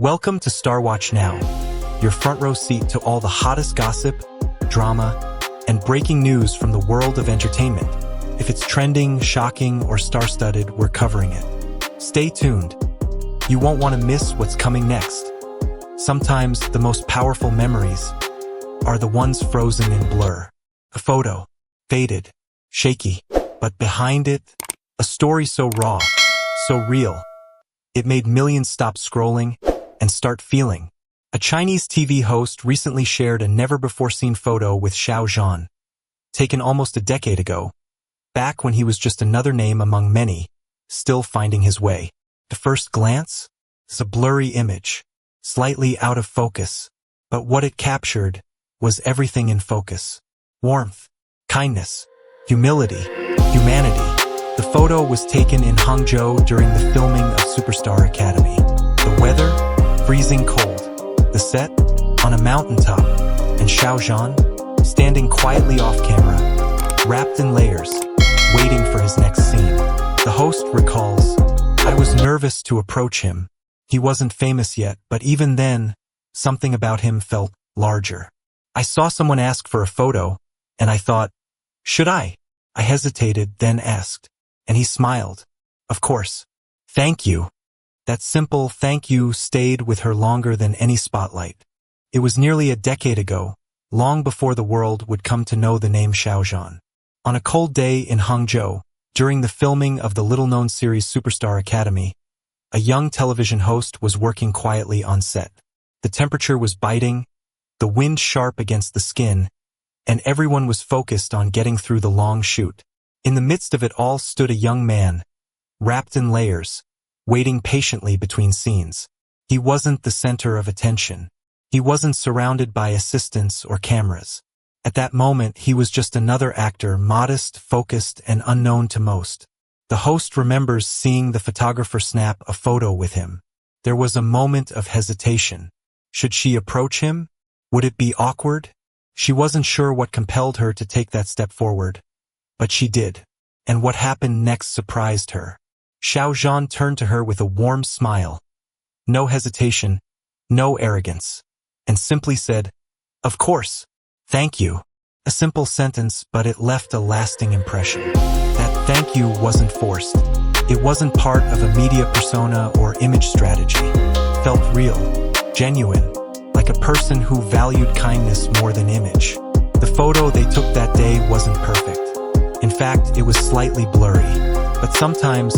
Welcome to Star Watch Now, your front row seat to all the hottest gossip, drama, and breaking news from the world of entertainment. If it's trending, shocking, or star-studded, we're covering it. Stay tuned. You won't want to miss what's coming next. Sometimes the most powerful memories are the ones frozen in blur. A photo, faded, shaky, but behind it, a story so raw, so real. It made millions stop scrolling and start feeling. A Chinese TV host recently shared a never-before-seen photo with Xiao Zhan, taken almost a decade ago, back when he was just another name among many, still finding his way. At first glance, it's a blurry image, slightly out of focus, but what it captured was everything in focus. Warmth, kindness, humility, humanity. The photo was taken in Hangzhou during the filming of Superstar Academy. The weather, freezing cold. The set, on a mountaintop, and Xiao Zhan, standing quietly off camera, wrapped in layers, waiting for his next scene. The host recalls, "I was nervous to approach him. He wasn't famous yet, but even then, something about him felt larger. I saw someone ask for a photo, and I thought, should I? I hesitated, then asked. And he smiled. Of course. Thank you." That simple thank you stayed with her longer than any spotlight. It was nearly a decade ago, long before the world would come to know the name Xiao Zhan. On a cold day in Hangzhou, during the filming of the little-known series Superstar Academy, a young television host was working quietly on set. The temperature was biting, the wind sharp against the skin, and everyone was focused on getting through the long shoot. In the midst of it all stood a young man, wrapped in layers, waiting patiently between scenes. He wasn't the center of attention. He wasn't surrounded by assistants or cameras. At that moment, he was just another actor, modest, focused, and unknown to most. The host remembers seeing the photographer snap a photo with him. There was a moment of hesitation. Should she approach him? Would it be awkward? She wasn't sure what compelled her to take that step forward. But she did. And what happened next surprised her. Xiao Zhan turned to her with a warm smile. No hesitation, no arrogance, and simply said, "Of course, thank you." A simple sentence, but it left a lasting impression. That thank you wasn't forced. It wasn't part of a media persona or image strategy. It felt real, genuine, like a person who valued kindness more than image. The photo they took that day wasn't perfect. In fact, it was slightly blurry. But sometimes,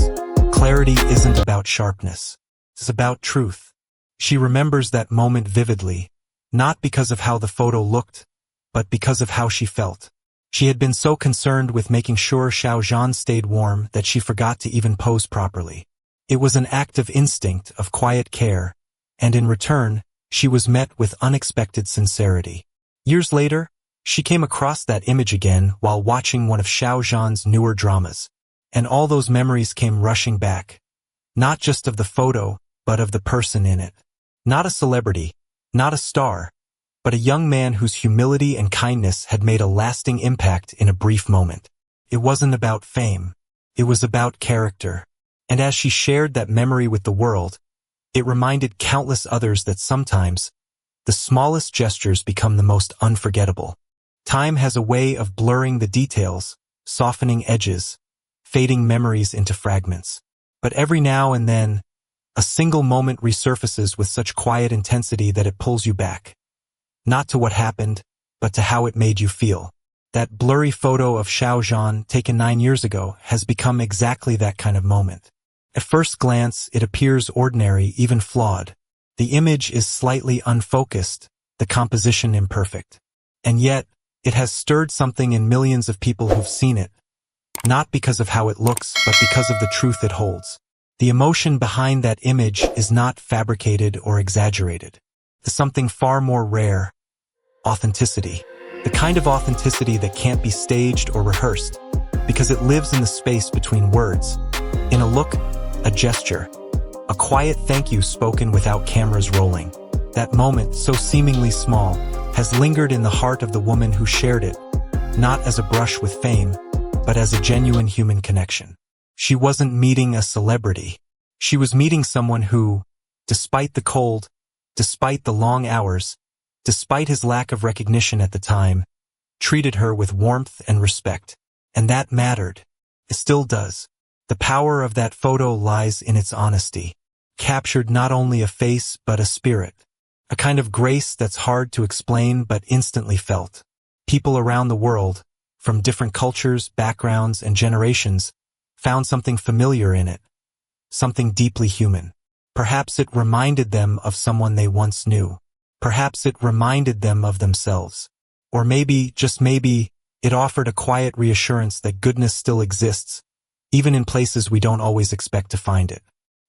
clarity isn't about sharpness. It's about truth. She remembers that moment vividly, not because of how the photo looked, but because of how she felt. She had been so concerned with making sure Xiao Zhan stayed warm that she forgot to even pose properly. It was an act of instinct, of quiet care, and in return, she was met with unexpected sincerity. Years later, she came across that image again while watching one of Xiao Zhan's newer dramas. And all those memories came rushing back. Not just of the photo, but of the person in it. Not a celebrity, not a star, but a young man whose humility and kindness had made a lasting impact in a brief moment. It wasn't about fame. It was about character. And as she shared that memory with the world, it reminded countless others that sometimes, the smallest gestures become the most unforgettable. Time has a way of blurring the details, softening edges, fading memories into fragments. But every now and then, a single moment resurfaces with such quiet intensity that it pulls you back. Not to what happened, but to how it made you feel. That blurry photo of Xiao Zhan taken 9 years ago has become exactly that kind of moment. At first glance, it appears ordinary, even flawed. The image is slightly unfocused, the composition imperfect. And yet, it has stirred something in millions of people who've seen it. Not because of how it looks, but because of the truth it holds. The emotion behind that image is not fabricated or exaggerated. It's something far more rare. Authenticity. The kind of authenticity that can't be staged or rehearsed, because it lives in the space between words. In a look, a gesture, a quiet thank you spoken without cameras rolling. That moment, so seemingly small, has lingered in the heart of the woman who shared it, not as a brush with fame, but as a genuine human connection. She wasn't meeting a celebrity. She was meeting someone who, Despite the cold, despite the long hours, despite his lack of recognition at the time, treated her with warmth and respect. And that mattered. It still does. The power of that photo lies in its honesty. Captured not only a face but a spirit. A kind of grace that's hard to explain but instantly felt. People around the world, from different cultures, backgrounds, and generations, found something familiar in it. Something deeply human. Perhaps it reminded them of someone they once knew. Perhaps it reminded them of themselves. Or maybe, just maybe, it offered a quiet reassurance that goodness still exists, even in places we don't always expect to find it.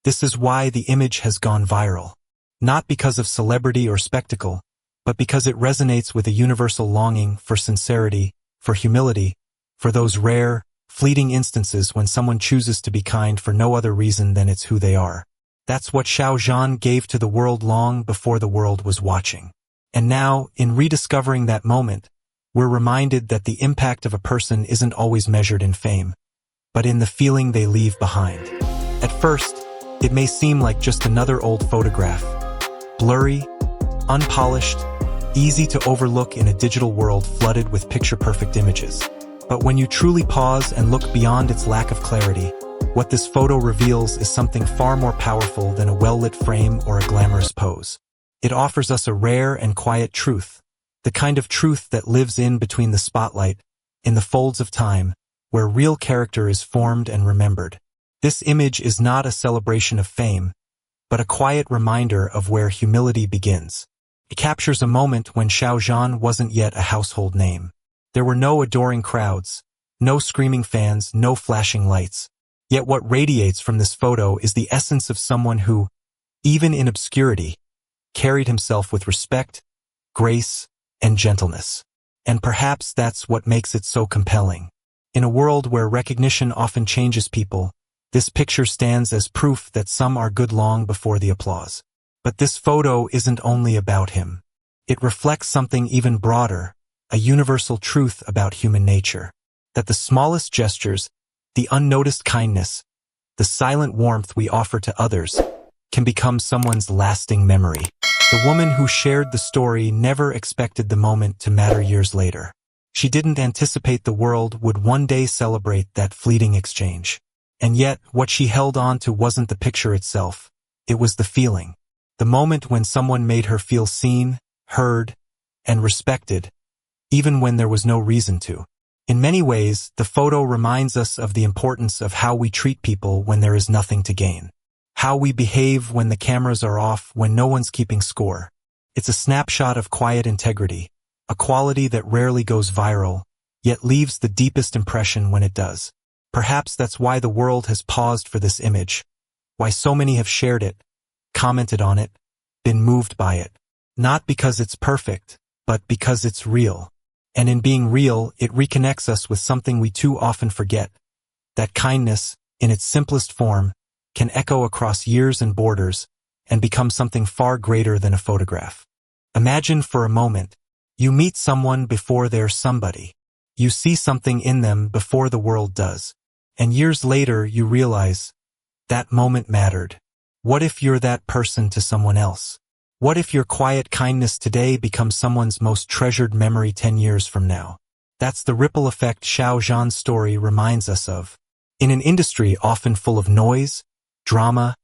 This is why the image has gone viral. Not because of celebrity or spectacle, but because it resonates with a universal longing for sincerity, for humility, for those rare, fleeting instances when someone chooses to be kind for no other reason than it's who they are. That's what Xiao Zhan gave to the world long before the world was watching. And now, in rediscovering that moment, we're reminded that the impact of a person isn't always measured in fame, but in the feeling they leave behind. At first, it may seem like just another old photograph. Blurry, unpolished, easy to overlook in a digital world flooded with picture-perfect images. But when you truly pause and look beyond its lack of clarity, what this photo reveals is something far more powerful than a well-lit frame or a glamorous pose. It offers us a rare and quiet truth, the kind of truth that lives in between the spotlight, in the folds of time, where real character is formed and remembered. This image is not a celebration of fame, but a quiet reminder of where humility begins. It captures a moment when Xiao Zhan wasn't yet a household name. There were no adoring crowds, no screaming fans, no flashing lights. Yet what radiates from this photo is the essence of someone who, even in obscurity, carried himself with respect, grace, and gentleness. And perhaps that's what makes it so compelling. In a world where recognition often changes people, this picture stands as proof that some are good long before the applause. But this photo isn't only about him. It reflects something even broader, a universal truth about human nature. That the smallest gestures, the unnoticed kindness, the silent warmth we offer to others, can become someone's lasting memory. The woman who shared the story never expected the moment to matter years later. She didn't anticipate the world would one day celebrate that fleeting exchange. And yet, what she held on to wasn't the picture itself. It was the feeling. The moment when someone made her feel seen, heard, and respected, even when there was no reason to. In many ways, the photo reminds us of the importance of how we treat people when there is nothing to gain. How we behave when the cameras are off, when no one's keeping score. It's a snapshot of quiet integrity, a quality that rarely goes viral, yet leaves the deepest impression when it does. Perhaps that's why the world has paused for this image, why so many have shared it, commented on it, been moved by it. Not because it's perfect, but because it's real. And in being real, it reconnects us with something we too often forget. That kindness, in its simplest form, can echo across years and borders and become something far greater than a photograph. Imagine for a moment, you meet someone before they're somebody. You see something in them before the world does. And years later, you realize, that moment mattered. What if you're that person to someone else? What if your quiet kindness today becomes someone's most treasured memory 10 years from now? That's the ripple effect Xiao Zhan's story reminds us of. In an industry often full of noise, drama,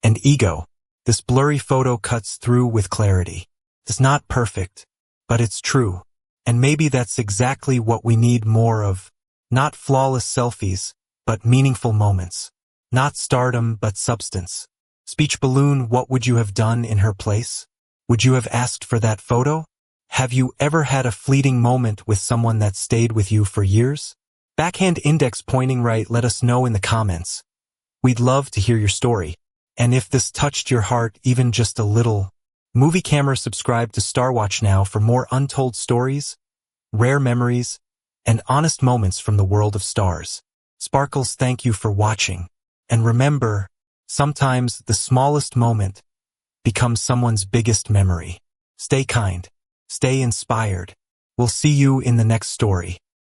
and ego, this blurry photo cuts through with clarity. It's not perfect, but it's true. And maybe that's exactly what we need more of. Not flawless selfies, but meaningful moments. Not stardom, but substance. Speech balloon, what would you have done in her place? Would you have asked for that photo? Have you ever had a fleeting moment with someone that stayed with you for years? Backhand index pointing right, let us know in the comments. We'd love to hear your story. And if this touched your heart even just a little, Movie Camera subscribe to Starwatch now for more untold stories, rare memories, and honest moments from the world of stars. Sparkles, thank you for watching. And remember, sometimes the smallest moment becomes someone's biggest memory. Stay kind. Stay inspired. We'll see you in the next story.